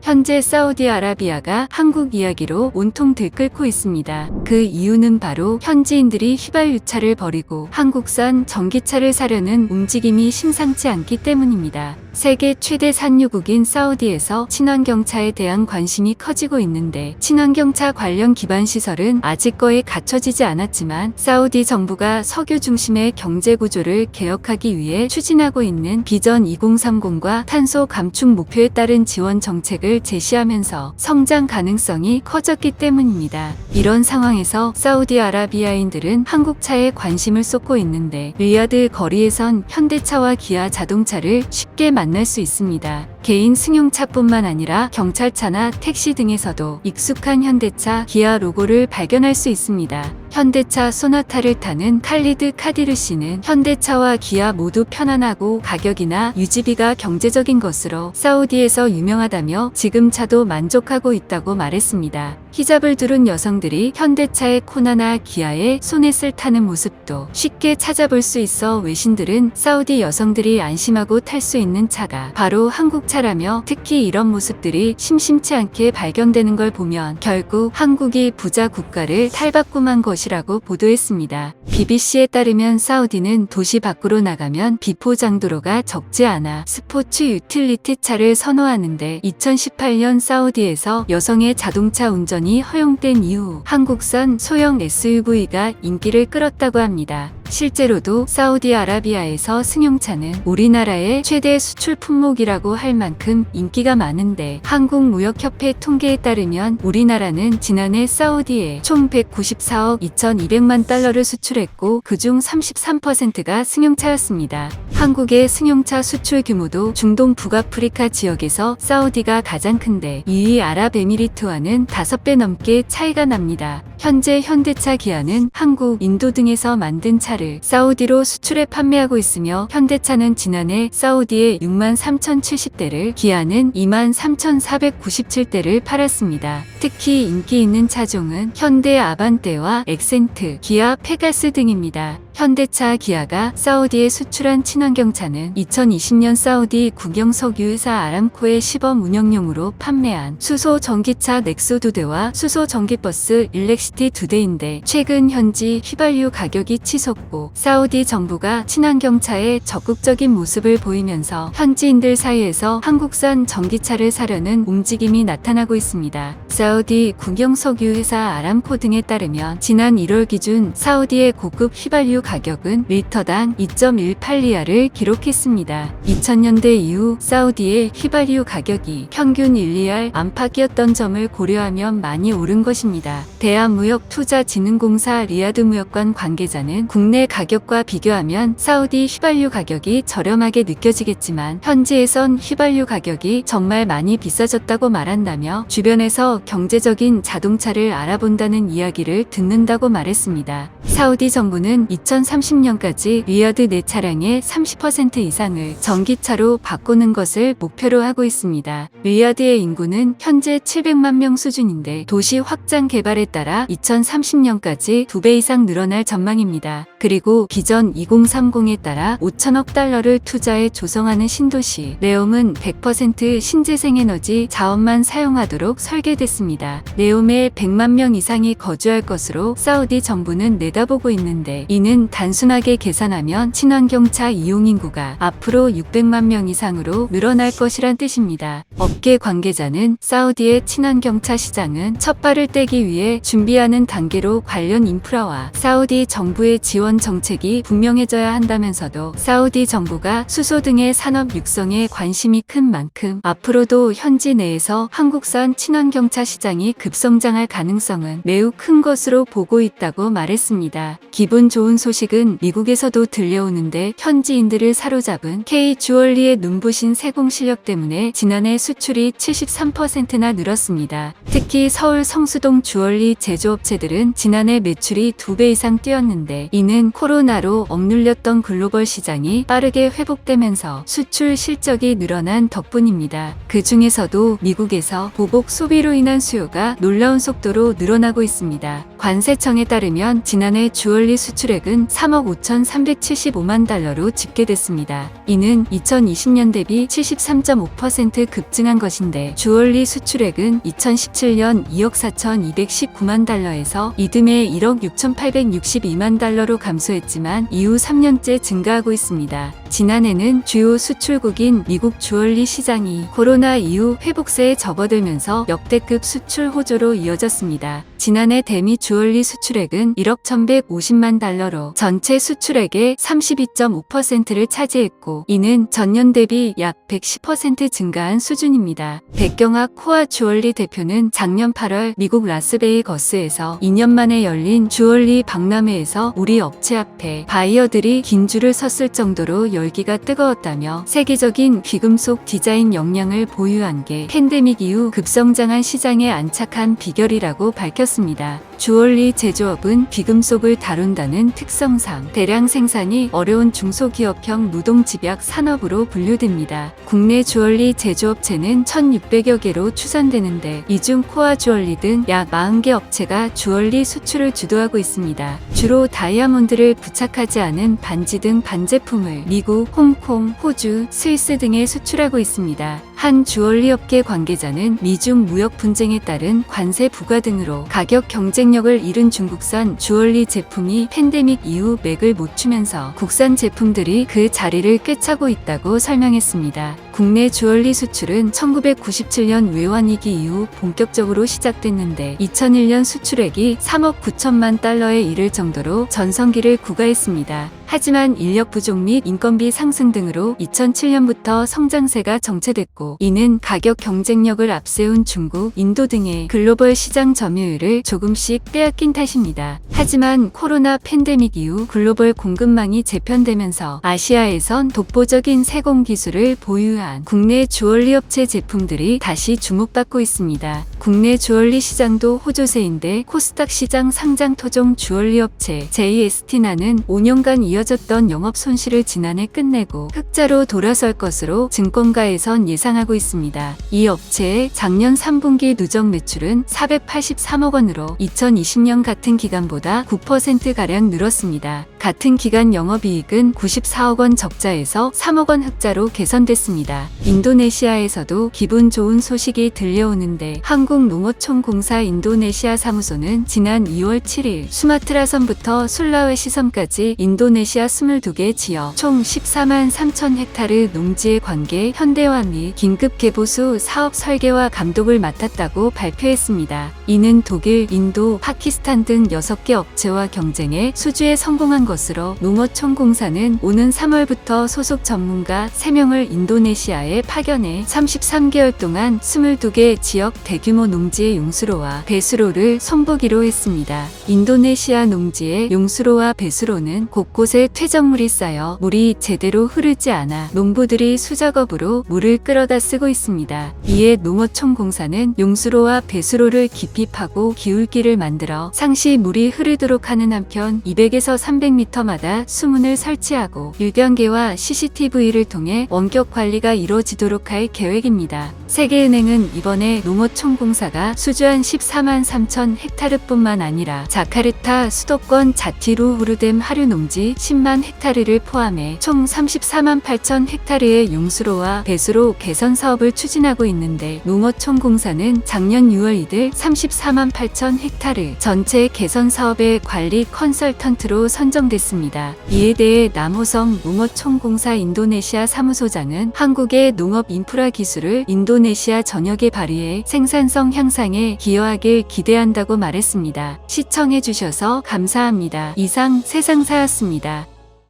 현재 사우디아라비아가 한국 이야기로 온통 들끓고 있습니다. 그 이유는 바로 현지인들이 휘발유차를 버리고 한국산 전기차를 사려는 움직임이 심상치 않기 때문입니다. 세계 최대 산유국인 사우디에서 친환경차에 대한 관심이 커지고 있는데 친환경차 관련 기반시설은 아직 거의 갖춰지지 않았지만 사우디 정부가 석유 중심의 경제구조를 개혁하기 위해 추진하고 있는 비전 2030과 탄소 감축 목표에 따른 지원 정책을 제시하면서 성장 가능성이 커졌기 때문입니다. 이런 상황에서 사우디아라비아인들은 한국차에 관심을 쏟고 있는데 리야드 거리에선 현대차와 기아 자동차를 쉽게 만날 수 있습니다. 개인 승용차뿐만 아니라 경찰차나 택시 등에서도 익숙한 현대차, 기아 로고를 발견할 수 있습니다. 현대차 소나타를 타는 칼리드 카디르 씨는 현대차와 기아 모두 편안하고 가격이나 유지비가 경제적인 것으로 사우디에서 유명하다며 지금 차도 만족하고 있다고 말했습니다. 히잡을 두른 여성들이 현대차의 코나나 기아의 소넷을 타는 모습도 쉽게 찾아볼 수 있어 외신들은 사우디 여성들이 안심하고 탈 수 있는 차가 바로 한국차라며 특히 이런 모습들이 심심치 않게 발견되는 걸 보면 결국 한국이 부자 국가를 탈바꿈한 것이라고 보도했습니다. BBC에 따르면 사우디는 도시 밖으로 나가면 비포장도로가 적지 않아 스포츠 유틸리티 차를 선호하는데 2018년 사우디에서 여성의 자동차 운전이 허용된 이후 한국산 소형 SUV가 인기를 끌었다고 합니다. 실제로도 사우디아라비아에서 승용차는 우리나라의 최대 수출 품목이라고 할 만큼 인기가 많은데 한국무역협회 통계에 따르면 우리나라는 지난해 사우디에 총 194억 2200만 달러를 수출했고 그중 33%가 승용차였습니다. 한국의 승용차 수출 규모도 중동 북아프리카 지역에서 사우디가 가장 큰데 2위 아랍에미리트와는 5배 넘게 차이가 납니다. 현재 현대차 기아는 한국, 인도 등에서 만든 차를 사우디로 수출해 판매하고 있으며 현대차는 지난해 사우디에 63,070대를, 기아는 23,497대를 팔았습니다. 특히 인기 있는 차종은 현대 아반떼와 엑센트, 기아 페가스 등입니다. 현대차 기아가 사우디에 수출한 친환경차는 2020년 사우디 국영석유회사 아람코의 시범 운영용으로 판매한 수소 전기차 넥소 2대와 수소 전기버스 일렉시티 2대인데 최근 현지 휘발유 가격이 치솟고 사우디 정부가 친환경차에 적극적인 모습을 보이면서 현지인들 사이에서 한국산 전기차를 사려는 움직임이 나타나고 있습니다. 사우디 국영석유회사 아람코 등에 따르면 지난 1월 기준 사우디의 고급 휘발유 가격은 리터당 2.18리알을 기록했습니다. 2000년대 이후 사우디의 휘발유 가격이 평균 1리알 안팎이었던 점을 고려하면 많이 오른 것입니다. 대한무역투자진흥공사 리야드무역관 관계자는 국내 가격과 비교하면 사우디 휘발유 가격이 저렴하게 느껴지겠지만 현지에선 휘발유 가격이 정말 많이 비싸졌다고 말한다며 주변에서 경제적인 자동차를 알아본다는 이야기를 듣는다고 말했습니다. 사우디 정부는 2030년까지 리야드 내 차량의 30% 이상을 전기차로 바꾸는 것을 목표로 하고 있습니다. 리야드의 인구는 현재 700만 명 수준인데 도시 확장 개발에 따라 2030년까지 2배 이상 늘어날 전망입니다. 그리고 비전 2030에 따라 5천억 달러를 투자해 조성하는 신도시 네옴은 100% 신재생에너지 자원만 사용하도록 설계됐습니다. 네옴에 100만 명 이상이 거주할 것으로 사우디 정부는 내다보고 있는데 이는 단순하게 계산하면 친환경차 이용 인구가 앞으로 600만 명 이상으로 늘어날 것이란 뜻입니다. 업계 관계자는 사우디의 친환경차 시장은 첫 발을 떼기 위해 준비하는 단계로 관련 인프라와 사우디 정부의 지원 정책이 분명해져야 한다면서도 사우디 정부가 수소 등의 산업 육성에 관심이 큰 만큼 앞으로도 현지 내에서 한국산 친환경차 시장이 급성장할 가능성은 매우 큰 것으로 보고 있다고 말했습니다. 기분 좋은 소식은 미국에서도 들려오는데 현지인들을 사로잡은 K 주얼리의 눈부신 세공 실력 때문에 지난해 수출이 73%나 늘었습니다. 특히 서울 성수동 주얼리 제조업체들은 지난해 매출이 2배 이상 뛰었는데 이는 코로나로 억눌렸던 글로벌 시장이 빠르게 회복되면서 수출 실적이 늘어난 덕분입니다. 그 중에서도 미국에서 보복 소비로 인한 수요가 놀라운 속도로 늘어나고 있습니다. 관세청에 따르면 지난해 주얼리 수출액은 3억 5,375만 달러로 집계됐습니다. 이는 2020년 대비 73.5% 급증한 것인데 주얼리 수출액은 2017년 2억 4,219만 달러에서 이듬해 1억 6,862만 달러로 감소했지만 이후 3년째 증가하고 있습니다. 지난해는 주요 수출국인 미국 주얼리 시장이 코로나 이후 회복세에 접어들면서 역대급 수출 호조로 이어졌습니다. 지난해 대미 주얼리 수출액은 1억 1,150만 달러로 전체 수출액의 32.5%를 차지했고 이는 전년 대비 약 110% 증가한 수준입니다. 백경학 코아 주얼리 대표는 작년 8월 미국 라스베이거스에서 2년 만에 열린 주얼리 박람회에서 우리 업체 앞에 바이어들이 긴 줄을 섰을 정도로 열기가 뜨거웠다며 세계적인 귀금속 디자인 역량을 보유한 게 팬데믹 이후 급성장한 시장에 안착한 비결이라고 밝혔습니다. 주얼리 제조업은 귀금속을 다룬다는 특성상 대량 생산이 어려운 중소기업형 노동집약 산업으로 분류됩니다. 국내 주얼리 제조업체는 1,600여 개로 추산되는데 이 중 코아 주얼리 등 약 40개 업체가 주얼리 수출을 주도하고 있습니다. 주로 다이아몬드를 부착하지 않은 반지 등 반제품을 미국, 홍콩, 호주, 스위스 등에 수출하고 있습니다. 한 주얼리 업계 관계자는 미중 무역 분쟁에 따른 관세 부과 등으로 가격 경쟁력을 잃은 중국산 주얼리 제품이 팬데믹 이후 맥을 못 추면서 국산 제품들이 그 자리를 꿰차고 있다고 설명했습니다. 국내 주얼리 수출은 1997년 외환위기 이후 본격적으로 시작됐는데 2001년 수출액이 3억 9천만 달러에 이를 정도로 전성기를 구가했습니다. 하지만 인력 부족 및 인건비 상승 등으로 2007년부터 성장세가 정체됐고 이는 가격 경쟁력을 앞세운 중국, 인도 등의 글로벌 시장 점유율을 조금씩 빼앗긴 탓입니다. 하지만 코로나 팬데믹 이후 글로벌 공급망이 재편되면서 아시아에선 독보적인 세공 기술을 보유한 국내 주얼리 업체 제품들이 다시 주목받고 있습니다. 국내 주얼리 시장도 호조세인데 코스닥 시장 상장 토종 주얼리 업체 JST나는 5년간 이어졌던 영업 손실을 지난해 끝내고 흑자로 돌아설 것으로 증권가에선 예상하고 있습니다. 이 업체의 작년 3분기 누적 매출은 483억 원으로 2020년 같은 기간보다 9%가량 늘었습니다. 같은 기간 영업이익은 94억 원 적자에서 3억 원 흑자로 개선됐습니다. 인도네시아에서도 기분 좋은 소식이 들려오는데 한국농어촌공사 인도네시아 사무소는 지난 2월 7일 수마트라섬부터 술라웨시 섬까지 인도네시아 22개 지역 총 14만 3천 헥타르 농지의 관계 현대화 및 긴급 개보수 사업 설계와 감독을 맡았다고 발표했습니다. 이는 독일, 인도, 파키스탄 등 6개 업체와 경쟁해 수주에 성공한 것으로 농어촌공사는 오는 3월부터 소속 전문가 3명을 인도네시아에 파견해 33개월 동안 22개 지역 대규모 농지의 용수로와 배수로를 손보기로 했습니다. 인도네시아 농지의 용수로와 배수로는 곳곳에 퇴적물이 쌓여 물이 제대로 흐르지 않아 농부들이 수작업으로 물을 끌어다 쓰고 있습니다. 이에 농어촌공사는 용수로와 배수로를 깊이 파고 기울기를 만들어 상시 물이 흐르도록 하는 한편 200에서 300m마다 수문을 설치하고 유경계와 CCTV를 통해 원격 관리가 이루어지도록 할 계획입니다. 세계은행은 이번에 농어촌공사가 수주한 14만 3천 헥타르뿐만 아니라 자카르타 수도권 자티루후르뎀 하류농지 10만 헥타르를 포함해 총 34만 8천 헥타르의 용수로와 배수로 개선 사업을 추진하고 있는데 농어촌공사는 작년 6월 이들 34만 8천 헥타르 전체 개선 사업의 관리 컨설턴트로 선정됐습니다. 이에 대해 남호성 농어촌공사 인도네시아 사무소장은 한국의 농업 인프라 기술을 인도네시아 전역에 발휘해 생산성 향상에 기여하길 기대한다고 말했습니다. 시청해주셔서 감사합니다. 이상 세상사였습니다.